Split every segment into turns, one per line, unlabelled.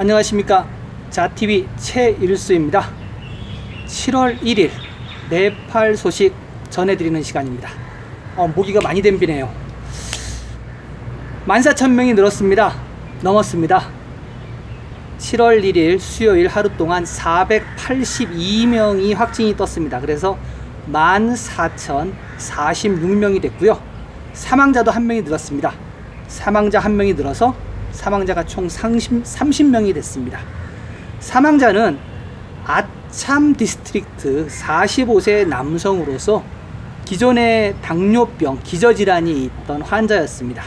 안녕하십니까, 자TV 최일수입니다. 7월 1일 네팔 소식 전해드리는 시간입니다. 모기가 많이 댐비네요. 14,000명이 늘었습니다. 넘었습니다. 7월 1일 수요일 하루 동안 482명이 확진이 떴습니다. 그래서 14,046명이 됐고요. 사망자도 1명이 늘었습니다. 사망자 1명이 늘어서 사망자가 총 30명이 됐습니다. 사망자는 아참 디스트릭트 45세 남성으로서 기존에 당뇨병, 기저질환이 있던 환자였습니다.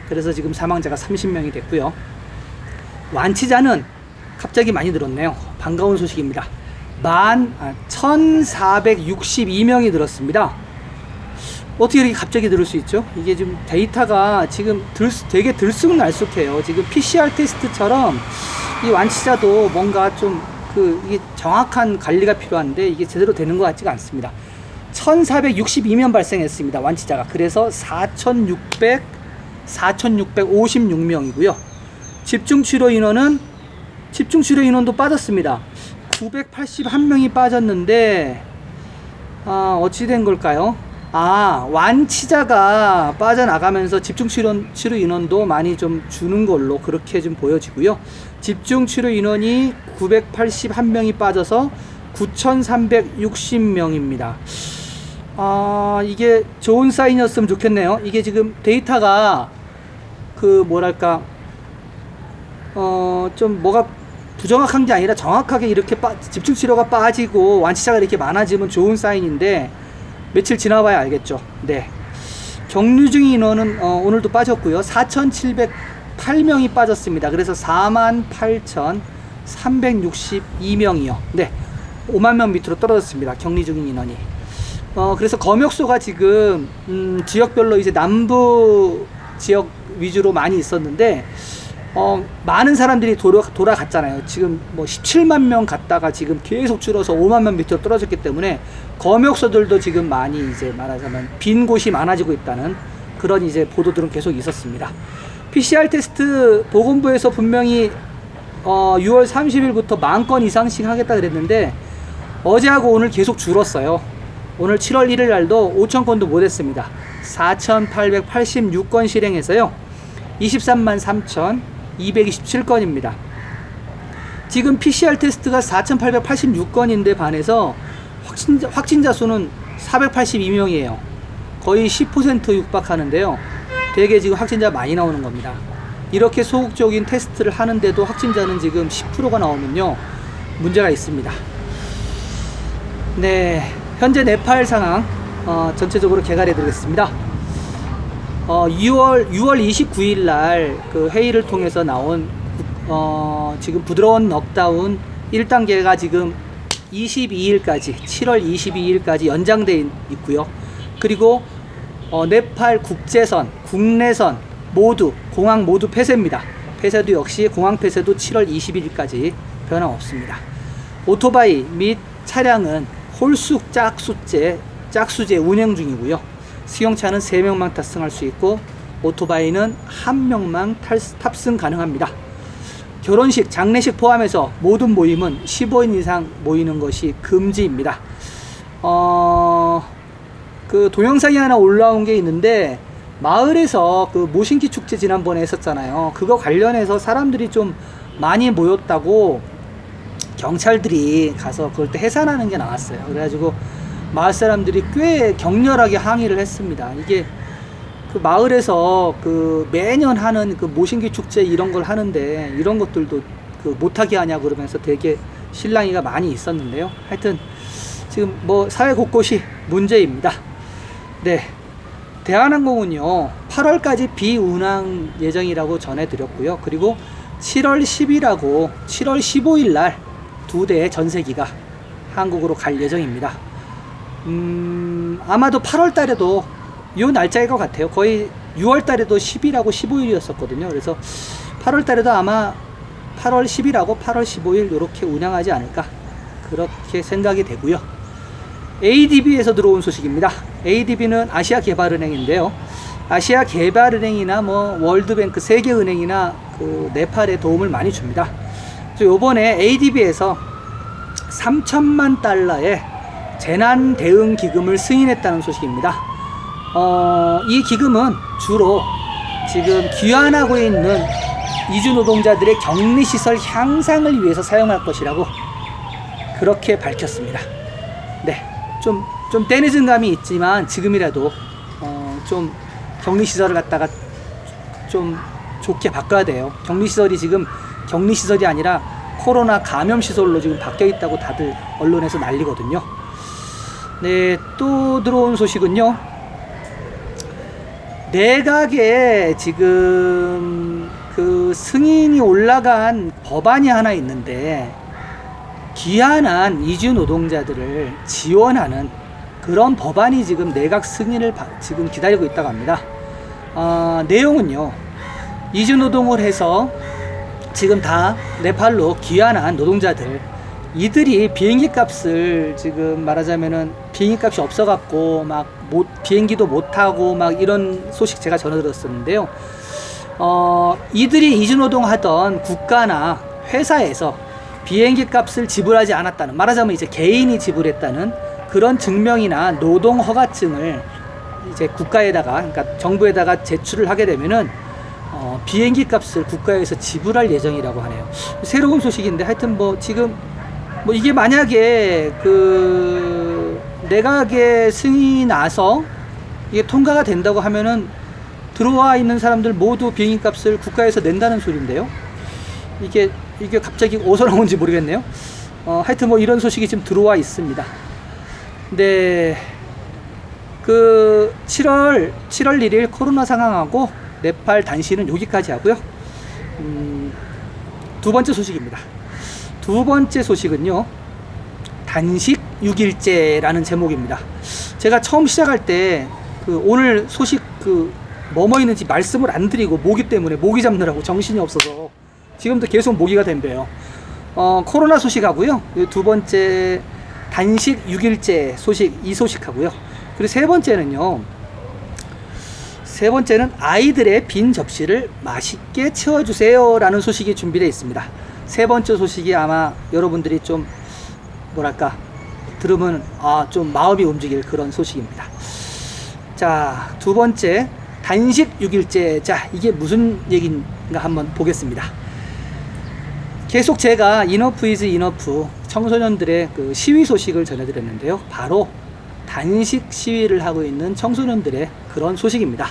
그래서 지금 사망자가 30명이 됐고요. 완치자는 갑자기 많이 늘었네요. 반가운 소식입니다. 1,462명이 늘었습니다. 어떻게 이렇게 갑자기 늘을 수 있죠? 이게 지금 데이터가 지금 되게 들쑥날쑥해요. 지금 PCR 테스트처럼 이 완치자도 뭔가 좀 이게 정확한 관리가 필요한데 이게 제대로 되는 것 같지가 않습니다. 1,462명 발생했습니다. 완치자가. 그래서 4,656명이고요. 집중치료 인원도 빠졌습니다. 981명이 빠졌는데 어찌 된 걸까요? 완치자가 빠져나가면서 집중치료 인원도 많이 좀 주는 걸로 그렇게 좀 보여지고요. 집중치료 인원이 981명이 빠져서 9,360명입니다. 이게 좋은 사인이었으면 좋겠네요. 이게 지금 데이터가 좀 뭐가 부정확한 게 아니라 정확하게 이렇게 집중치료가 빠지고 완치자가 이렇게 많아지면 좋은 사인인데 며칠 지나봐야 알겠죠. 네. 격리 중인 인원은 오늘도 빠졌고요. 4,708명이 빠졌습니다. 그래서 48,362명이요. 네. 5만 명 밑으로 떨어졌습니다. 격리 중인 인원이. 그래서 검역소가 지금 지역별로 이제 남부 지역 위주로 많이 있었는데 많은 사람들이 돌아갔잖아요. 지금 뭐 17만 명 갔다가 지금 계속 줄어서 5만 명 밑으로 떨어졌기 때문에 검역소들도 지금 많이 이제 말하자면 빈 곳이 많아지고 있다는 그런 이제 보도들은 계속 있었습니다. PCR 테스트 보건부에서 분명히 6월 30일부터 10,000건 이상씩 하겠다 그랬는데 어제하고 오늘 계속 줄었어요. 오늘 7월 1일 날도 5,000건도 못 했습니다. 4,886건 실행해서요. 23만 3,227건입니다. 지금 PCR 테스트가 4,886건인데 반해서 확진자 수는 482명이에요. 거의 10% 육박하는데요. 되게 지금 확진자 많이 나오는 겁니다. 이렇게 소극적인 테스트를 하는데도 확진자는 지금 10%가 나오면요, 문제가 있습니다. 네, 현재 네팔 상황 전체적으로 개괄해 드리겠습니다. 6월 29일 날 그 회의를 통해서 나온 지금 부드러운 넉다운 1단계가 지금 22일까지 7월 22일까지 연장돼 있고요. 그리고 네팔 국제선, 국내선 모두 공항 모두 폐쇄입니다. 폐쇄도 역시 공항 폐쇄도 7월 21일까지 변함없습니다. 오토바이 및 차량은 홀숙 짝수제 운행 중이고요. 승용차는 3명만 탑승할 수 있고 오토바이는 1명만 탑승 가능합니다. 결혼식, 장례식 포함해서 모든 모임은 15인 이상 모이는 것이 금지입니다. 그 동영상이 하나 올라온 게 있는데 마을에서 그 모신기 축제 지난번에 했었잖아요. 그거 관련해서 사람들이 좀 많이 모였다고 경찰들이 가서 그걸 때 해산하는 게 나왔어요. 그래가지고 마을 사람들이 꽤 격렬하게 항의를 했습니다. 이게 그 마을에서 그 매년 하는 그 모신기 축제 이런 걸 하는데 이런 것들도 그 못하게 하냐 그러면서 되게 실랑이가 많이 있었는데요. 하여튼 지금 뭐 사회 곳곳이 문제입니다. 네. 대한항공은요, 8월까지 비운항 예정이라고 전해드렸고요. 그리고 7월 10일하고 7월 15일 날 2대의 전세기가 한국으로 갈 예정입니다. 아마도 8월 달에도 요 날짜일 것 같아요. 거의 6월 달에도 10일하고 15일이었었거든요. 그래서 8월 달에도 아마 8월 10일하고 8월 15일 이렇게 운항하지 않을까 그렇게 생각이 되고요. ADB에서 들어온 소식입니다. ADB는 아시아개발은행인데요. 아시아개발은행이나 뭐 월드뱅크, 세계은행이나 그 네팔에 도움을 많이 줍니다. 요번에 ADB에서 3천만 달러의 재난 대응 기금을 승인했다는 소식입니다. 이 기금은 주로 지금 귀환하고 있는 이주 노동자들의 격리 시설 향상을 위해서 사용할 것이라고 그렇게 밝혔습니다. 네, 좀 때늦은 감이 있지만 지금이라도 좀 격리 시설을 갖다가 좀 좋게 바꿔야 돼요. 격리 시설이 지금 격리 시설이 아니라 코로나 감염 시설로 지금 바뀌어 있다고 다들 언론에서 난리거든요. 네, 또 들어온 소식은요. 내각에 지금 그 승인이 올라간 법안이 하나 있는데 귀환한 이주 노동자들을 지원하는 그런 법안이 지금 내각 승인을 지금 기다리고 있다고 합니다. 내용은요. 이주 노동을 해서 지금 다 네팔로 귀환한 노동자들, 이들이 비행기 값을 지금 말하자면은 비행기 값이 없어갖고 막 비행기도 못 타고 막 이런 소식 제가 전해 들었었는데요. 이들이 이주 노동하던 국가나 회사에서 비행기 값을 지불하지 않았다는, 말하자면 이제 개인이 지불했다는 그런 증명이나 노동 허가증을 이제 국가에다가, 그러니까 정부에다가 제출을 하게 되면은 비행기 값을 국가에서 지불할 예정이라고 하네요. 새로운 소식인데 하여튼 뭐 지금 뭐 이게 만약에 그 내각의 승인이 나서 이게 통과가 된다고 하면은 들어와 있는 사람들 모두 비행기 값을 국가에서 낸다는 소리인데요. 이게 갑자기 어디서 나온지 모르겠네요. 하여튼 뭐 이런 소식이 지금 들어와 있습니다. 네, 그 7월 1일 코로나 상황하고 네팔 단시는 여기까지 하고요. 두 번째 소식입니다. 두 번째 소식은요, 단식 6일째라는 제목입니다. 제가 처음 시작할 때 그 오늘 소식 그 뭐뭐 있는지 말씀을 안 드리고 모기 때문에 모기 잡느라고 정신이 없어서 지금도 계속 모기가 댐벼요. 코로나 소식하고요. 두 번째 단식 6일째 소식, 이 소식하고요. 그리고 세 번째는 아이들의 빈 접시를 맛있게 채워주세요 라는 소식이 준비되어 있습니다. 세 번째 소식이 아마 여러분들이 좀 뭐랄까 들으면 좀 마음이 움직일 그런 소식입니다. 자, 두 번째 단식 6일째. 자, 이게 무슨 얘기인가 한번 보겠습니다. 계속 제가 이너프 이즈 이너프 청소년들의 그 시위 소식을 전해드렸는데요. 바로 단식 시위를 하고 있는 청소년들의 그런 소식입니다.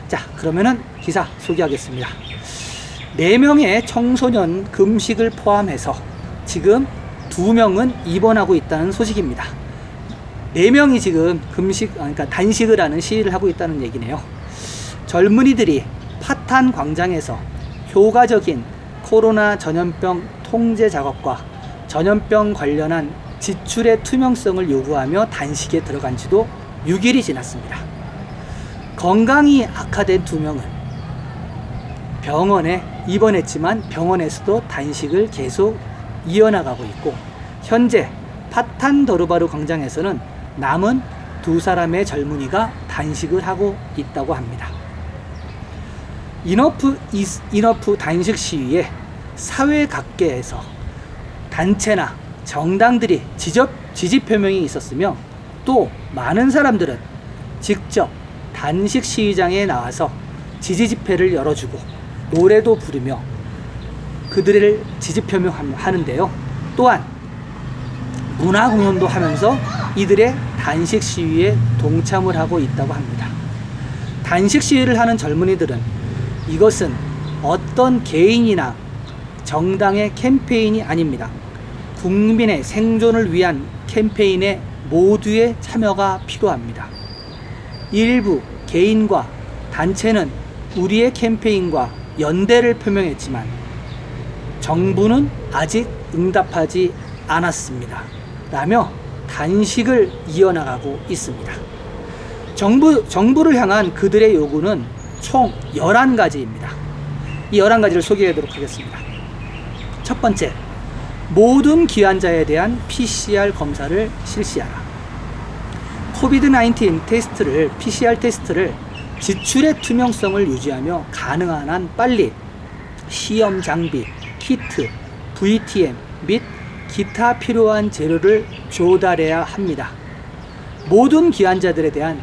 자, 그러면은 기사 소개하겠습니다. 4명의 청소년 금식을 포함해서 지금 2명은 입원하고 있다는 소식입니다. 4명이 지금 그러니까 단식을 하는 시위를 하고 있다는 얘기네요. 젊은이들이 파탄 광장에서 효과적인 코로나 전염병 통제 작업과 전염병 관련한 지출의 투명성을 요구하며 단식에 들어간 지도 6일이 지났습니다. 건강이 악화된 2명은 병원에 입원했지만 병원에서도 단식을 계속 이어나가고 있고, 현재 파탄 더르바루 광장에서는 남은 2사람의 젊은이가 단식을 하고 있다고 합니다. 이너프 단식 시위에 사회 각계에서 단체나 정당들이 지지 표명이 있었으며, 또 많은 사람들은 직접 단식 시위장에 나와서 지지 집회를 열어주고 노래도 부르며 그들을 지지 표명하는데요. 또한 문화 공연도 하면서 이들의 단식 시위에 동참을 하고 있다고 합니다. 단식 시위를 하는 젊은이들은 이것은 어떤 개인이나 정당의 캠페인이 아닙니다. 국민의 생존을 위한 캠페인에 모두의 참여가 필요합니다. 일부 개인과 단체는 우리의 캠페인과 연대를 표명했지만 정부는 아직 응답하지 않았습니다 라며 단식을 이어나가고 있습니다. 정부를 향한 그들의 요구는 총 11가지입니다. 이 11가지를 소개하도록 하겠습니다. 첫 번째, 모든 귀환자에 대한 PCR 검사를 실시하라. 코비드-19 PCR 테스트를 지출의 투명성을 유지하며 가능한 한 빨리 시험 장비, 키트, VTM 및 기타 필요한 재료를 조달해야 합니다. 모든 기한자들에 대한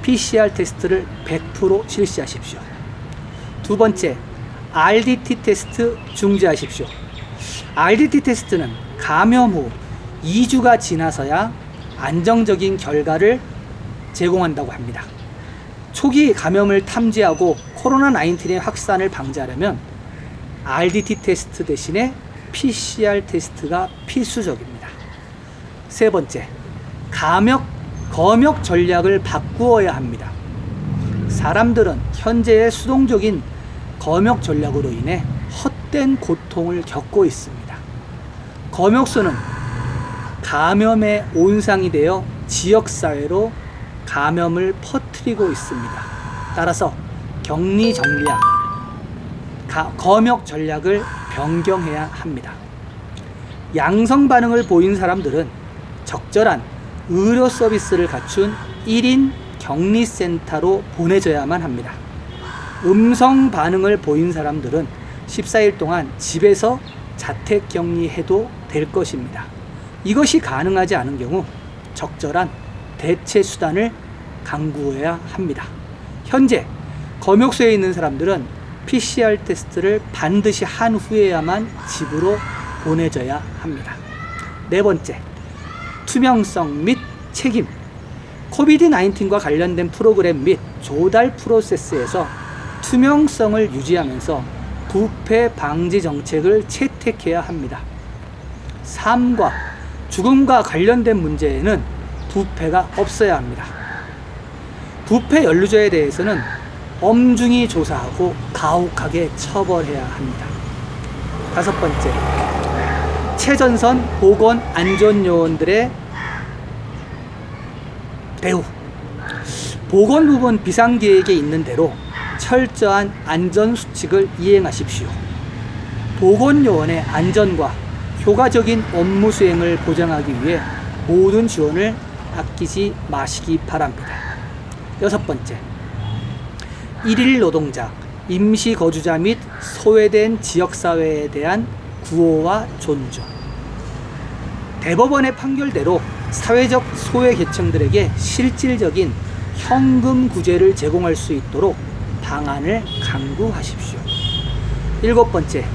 PCR 테스트를 100% 실시하십시오. 두 번째, RDT 테스트 중지하십시오. RDT 테스트는 감염 후 2주가 지나서야 안정적인 결과를 제공한다고 합니다. 초기 감염을 탐지하고 코로나19의 확산을 방지하려면 RDT 테스트 대신에 PCR 테스트가 필수적입니다. 세 번째, 검역 전략을 바꾸어야 합니다. 사람들은 현재의 수동적인 검역 전략으로 인해 헛된 고통을 겪고 있습니다. 검역수는 감염의 온상이 되어 지역사회로 감염을 퍼뜨리고 있습니다. 따라서 격리 전략, 검역 전략을 변경해야 합니다. 양성 반응을 보인 사람들은 적절한 의료 서비스를 갖춘 1인 격리센터로 보내져야만 합니다. 음성 반응을 보인 사람들은 14일 동안 집에서 자택 격리해도 될 것입니다. 이것이 가능하지 않은 경우 적절한 대체 수단을 강구해야 합니다. 현재 검역소에 있는 사람들은 PCR 테스트를 반드시 한 후에야만 집으로 보내져야 합니다. 네 번째, 투명성 및 책임. 코비드-19과 관련된 프로그램 및 조달 프로세스에서 투명성을 유지하면서 부패 방지 정책을 채택해야 합니다. 삶과 죽음과 관련된 문제에는 부패가 없어야 합니다. 부패 연루자에 대해서는 엄중히 조사하고 가혹하게 처벌해야 합니다. 다섯 번째, 최전선 보건안전요원들의 대우. 보건부문 비상계획에 있는 대로 철저한 안전수칙을 이행하십시오. 보건요원의 안전과 효과적인 업무 수행을 보장하기 위해 모든 지원을 아끼지 마시기 바랍니다. 여섯 번째, 일일 노동자, 임시 거주자 및 소외된 지역사회에 대한 구호와 존중. 대법원의 판결대로 사회적 소외 계층들에게 실질적인 현금 구제를 제공할 수 있도록 방안을 강구하십시오. 일곱 번째,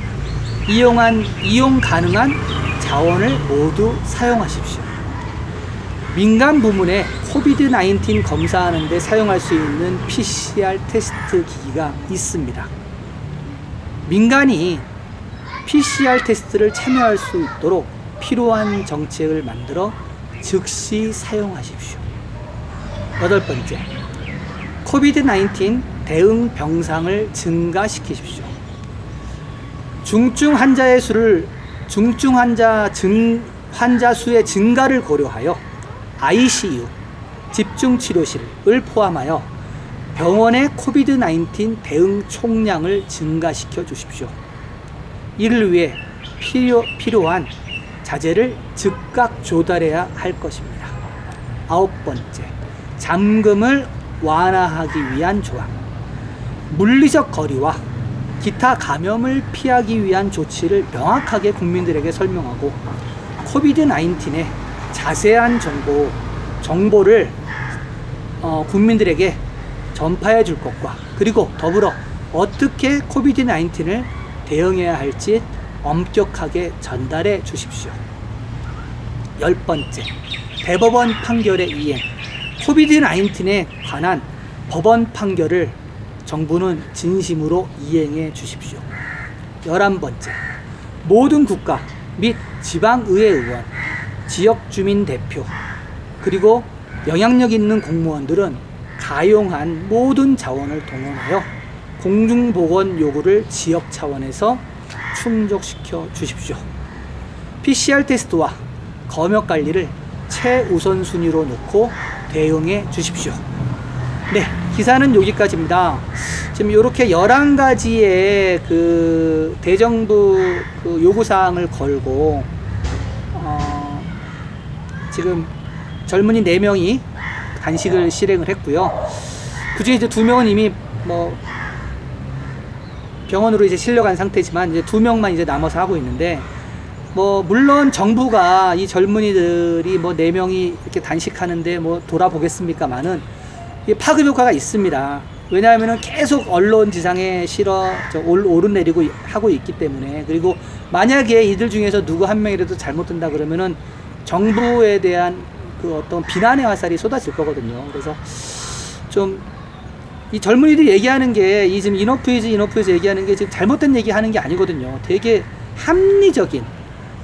이용 가능한 자원을 모두 사용하십시오. 민간 부문에 코비드-19 검사하는 데 사용할 수 있는 PCR 테스트 기기가 있습니다. 민간이 PCR 테스트를 참여할 수 있도록 필요한 정책을 만들어 즉시 사용하십시오. 여덟 번째, 코비드-19 대응 병상을 증가시키십시오. 중증 환자 수의 증가를 고려하여 ICU, 집중치료실을 포함하여 병원의 코비드-19 대응 총량을 증가시켜 주십시오. 이를 위해 필요한 자재를 즉각 조달해야 할 것입니다. 아홉 번째, 잠금을 완화하기 위한 조항. 물리적 거리와 기타 감염을 피하기 위한 조치를 명확하게 국민들에게 설명하고 코비드-19의 자세한 정보를 국민들에게 전파해 줄 것과 그리고 더불어 어떻게 코비드-19을 대응해야 할지 엄격하게 전달해 주십시오. 열 번째, 대법원 판결의 이행. 코비드-19에 관한 법원 판결을 정부는 진심으로 이행해 주십시오. 11번째, 모든 국가 및 지방의회 의원, 지역주민 대표, 그리고 영향력 있는 공무원들은 가용한 모든 자원을 동원하여 공중보건 요구를 지역 차원에서 충족시켜 주십시오. PCR 테스트와 검역 관리를 최우선 순위로 놓고 대응해 주십시오. 네, 기사는 여기까지입니다. 지금 이렇게 11가지의 그 대정부 그 요구사항을 걸고 지금 젊은이 4명이 단식을 실행을 했고요. 그 중에 이제 2명은 이미 병원으로 이제 실려간 상태지만 이제 2명만 이제 남아서 하고 있는데 뭐 물론 정부가 이 젊은이들이 뭐 4명이 이렇게 단식하는데 뭐 돌아보겠습니까마는 파급 효과가 있습니다. 왜냐하면은 계속 언론 지상에 오르내리고 하고 있기 때문에. 그리고 만약에 이들 중에서 누구 한 명이라도 잘못된다 그러면은 정부에 대한 그 어떤 비난의 화살이 쏟아질 거거든요. 그래서 좀 이 젊은이들이 얘기하는 게 이 지금 인어프이즈 얘기하는 게 지금 잘못된 얘기 하는 게 아니거든요. 되게 합리적인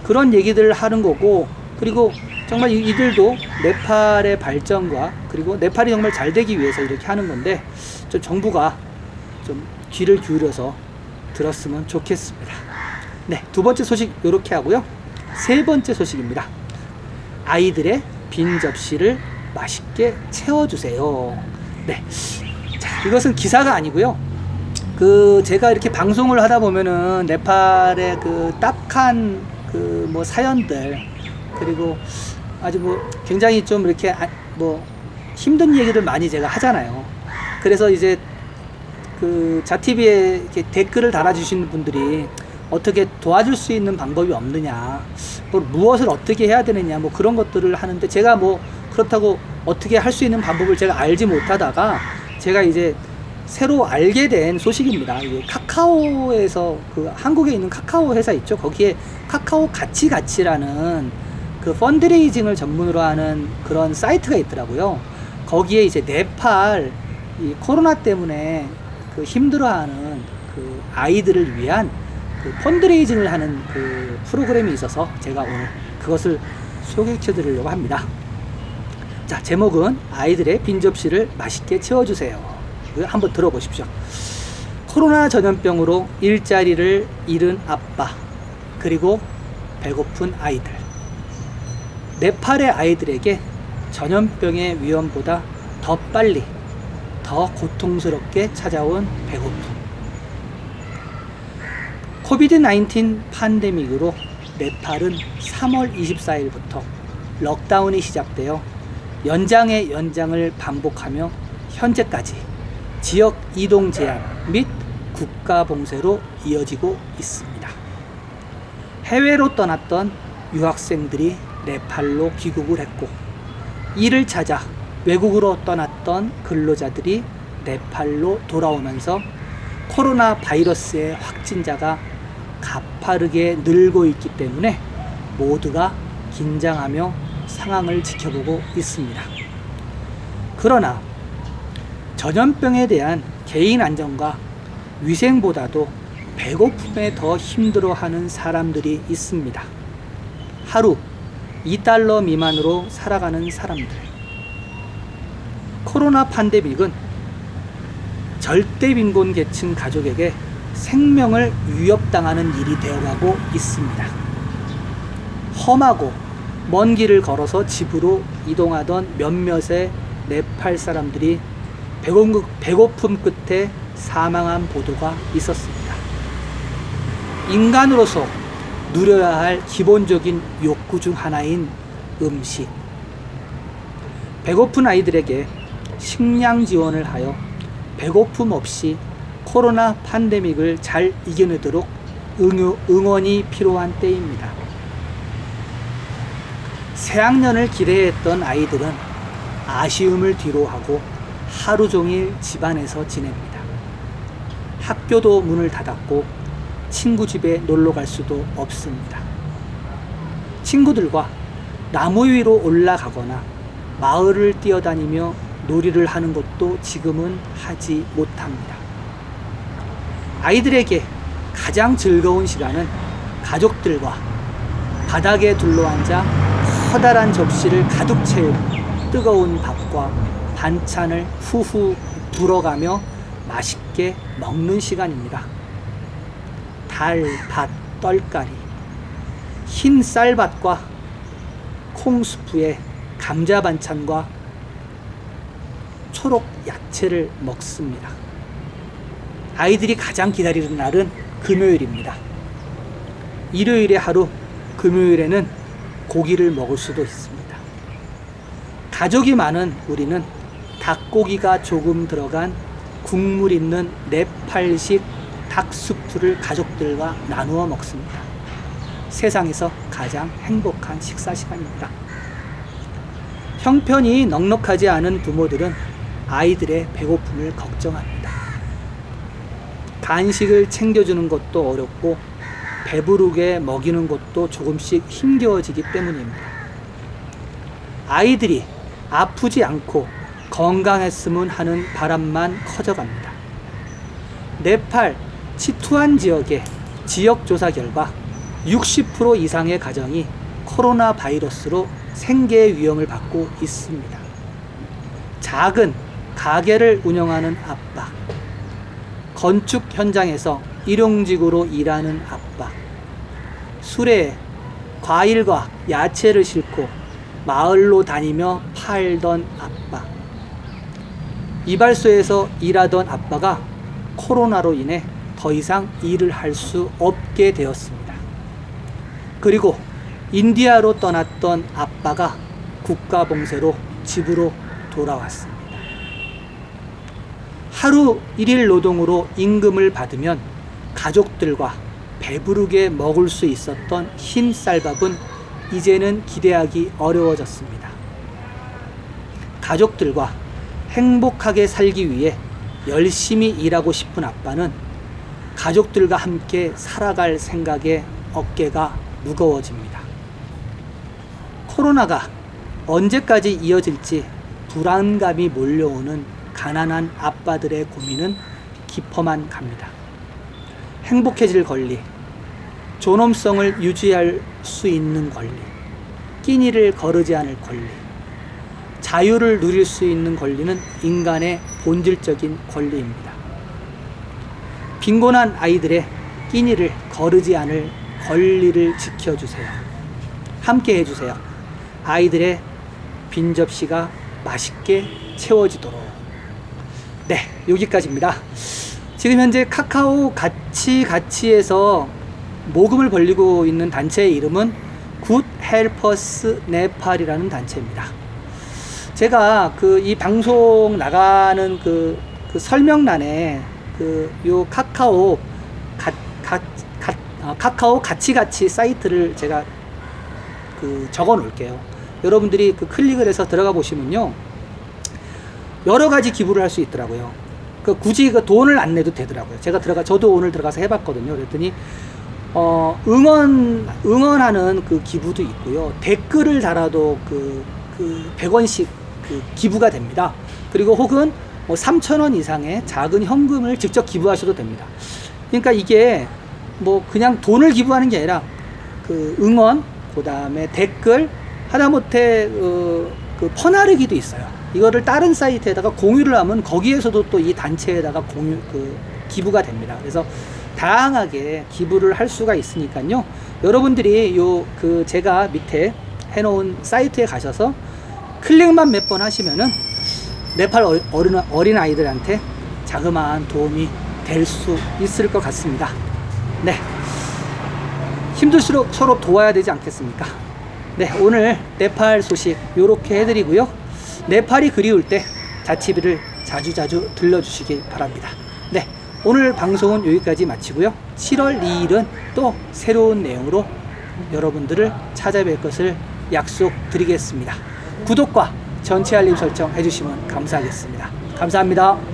그런 얘기들을 하는 거고, 그리고 정말 이들도 네팔의 발전과 그리고 네팔이 정말 잘 되기 위해서 이렇게 하는 건데, 좀 정부가 좀 귀를 기울여서 들었으면 좋겠습니다. 네, 두 번째 소식 이렇게 하고요. 세 번째 소식입니다. 아이들의 빈 접시를 맛있게 채워주세요. 네, 자, 이것은 기사가 아니고요. 제가 이렇게 방송을 하다 보면은 네팔의 그 딱한 그 뭐 사연들, 그리고 아주 뭐 굉장히 좀 이렇게 뭐 힘든 얘기를 많이 제가 하잖아요. 그래서 이제 그 자티비에 이렇게 댓글을 달아주시는 분들이 어떻게 도와줄 수 있는 방법이 없느냐, 무엇을 어떻게 해야 되느냐, 뭐 그런 것들을 하는데, 제가 뭐 그렇다고 어떻게 할 수 있는 방법을 제가 알지 못하다가 제가 이제 새로 알게 된 소식입니다. 카카오에서 그 한국에 있는 카카오 회사 있죠. 거기에 카카오 가치라는 그 펀드레이징을 전문으로 하는 그런 사이트가 있더라고요. 거기에 이제 네팔 이 코로나 때문에 그 힘들어하는 그 아이들을 위한 그 펀드레이징을 하는 그 프로그램이 있어서 제가 오늘 그것을 소개해 드리려고 합니다. 자, 제목은 아이들의 빈 접시를 맛있게 채워주세요. 한번 들어보십시오. 코로나 전염병으로 일자리를 잃은 아빠, 그리고 배고픈 아이들. 네팔의 아이들에게 전염병의 위험보다 더 빨리, 더 고통스럽게 찾아온 배고픔. 코비드-19 팬데믹으로 네팔은 3월 24일부터 럭다운이 시작되어 연장의 연장을 반복하며 현재까지 지역 이동 제한 및 국가 봉쇄로 이어지고 있습니다. 해외로 떠났던 유학생들이 네팔로 귀국을 했고, 이를 찾아 외국으로 떠났던 근로자들이 네팔로 돌아오면서 코로나 바이러스의 확진자가 가파르게 늘고 있기 때문에 모두가 긴장하며 상황을 지켜보고 있습니다. 그러나 전염병에 대한 개인 안전과 위생보다도 배고픔에 더 힘들어하는 사람들이 있습니다. 하루 $2 미만으로 살아가는 사람들. 코로나 팬데믹은 절대 빈곤 계층 가족에게 생명을 위협당하는 일이 되어가고 있습니다. 험하고 먼 길을 걸어서 집으로 이동하던 몇몇의 네팔 사람들이 배고픔 끝에 사망한 보도가 있었습니다. 인간으로서 누려야 할 기본적인 욕구 중 하나인 음식. 배고픈 아이들에게 식량 지원을 하여 배고픔 없이 코로나 팬데믹을 잘 이겨내도록 응원이 필요한 때입니다. 새학년을 기대했던 아이들은 아쉬움을 뒤로하고 하루 종일 집안에서 지냅니다. 학교도 문을 닫았고 친구 집에 놀러 갈 수도 없습니다. 친구들과 나무 위로 올라가거나 마을을 뛰어다니며 놀이를 하는 것도 지금은 하지 못합니다. 아이들에게 가장 즐거운 시간은 가족들과 바닥에 둘러앉아 커다란 접시를 가득 채운 뜨거운 밥과 반찬을 후후 불어가며 맛있게 먹는 시간입니다. 달, 밭, 떨가리, 흰 쌀밥과 콩수프에 감자 반찬과 초록 야채를 먹습니다. 아이들이 가장 기다리는 날은 금요일입니다. 일요일의 하루, 금요일에는 고기를 먹을 수도 있습니다. 가족이 많은 우리는 닭고기가 조금 들어간 국물 있는 네팔식 닭수프를 가족들과 나누어 먹습니다. 세상에서 가장 행복한 식사 시간입니다. 형편이 넉넉하지 않은 부모들은 아이들의 배고픔을 걱정합니다. 간식을 챙겨주는 것도 어렵고 배부르게 먹이는 것도 조금씩 힘겨워지기 때문입니다. 아이들이 아프지 않고 건강했으면 하는 바람만 커져갑니다. 네팔 치투안 지역의 지역조사 결과 60% 이상의 가정이 코로나 바이러스로 생계의 위험을 받고 있습니다. 작은 가게를 운영하는 아빠, 건축 현장에서 일용직으로 일하는 아빠, 수레에 과일과 야채를 싣고 마을로 다니며 팔던 아빠, 이발소에서 일하던 아빠가 코로나로 인해 더 이상 일을 할 수 없게 되었습니다. 그리고 인디아로 떠났던 아빠가 국가봉쇄로 집으로 돌아왔습니다. 하루 1일 노동으로 임금을 받으면 가족들과 배부르게 먹을 수 있었던 흰 쌀밥은 이제는 기대하기 어려워졌습니다. 가족들과 행복하게 살기 위해 열심히 일하고 싶은 아빠는 가족들과 함께 살아갈 생각에 어깨가 무거워집니다. 코로나가 언제까지 이어질지 불안감이 몰려오는 가난한 아빠들의 고민은 깊어만 갑니다. 행복해질 권리, 존엄성을 유지할 수 있는 권리, 끼니를 거르지 않을 권리, 자유를 누릴 수 있는 권리는 인간의 본질적인 권리입니다. 빈곤한 아이들의 끼니를 거르지 않을 권리를 지켜주세요. 함께 해주세요. 아이들의 빈 접시가 맛있게 채워지도록. 네, 여기까지입니다. 지금 현재 카카오 가치에서 모금을 벌리고 있는 단체의 이름은 Good Helpers Nepal이라는 단체입니다. 제가 이 방송 나가는 그 설명란에 요 카카오 가치 사이트를 제가 적어 놓을게요. 여러분들이 클릭을 해서 들어가 보시면요, 여러 가지 기부를 할 수 있더라고요. 굳이 돈을 안 내도 되더라고요. 저도 오늘 들어가서 해봤거든요. 그랬더니 응원하는 기부도 있고요. 댓글을 달아도 100원씩 기부가 됩니다. 그리고 혹은 3,000원 이상의 작은 현금을 직접 기부하셔도 됩니다. 그러니까 이게 그냥 돈을 기부하는 게 아니라 응원, 그 다음에 댓글, 하다못해 퍼나르기도 있어요. 이거를 다른 사이트에다가 공유를 하면 거기에서도 또 이 단체에다가 기부가 됩니다. 그래서 다양하게 기부를 할 수가 있으니까요. 여러분들이 제가 밑에 해놓은 사이트에 가셔서 클릭만 몇 번 하시면은 네팔 어린 아이들한테 자그마한 도움이 될 수 있을 것 같습니다. 네, 힘들수록 서로 도와야 되지 않겠습니까? 네, 오늘 네팔 소식 요렇게 해드리고요. 네팔이 그리울 때 자치비를 자주자주 들러주시기 바랍니다. 네, 오늘 방송은 여기까지 마치고요. 7월 2일은 또 새로운 내용으로 여러분들을 찾아뵐 것을 약속드리겠습니다. 구독과 전체 알림 설정 해주시면 감사하겠습니다. 감사합니다.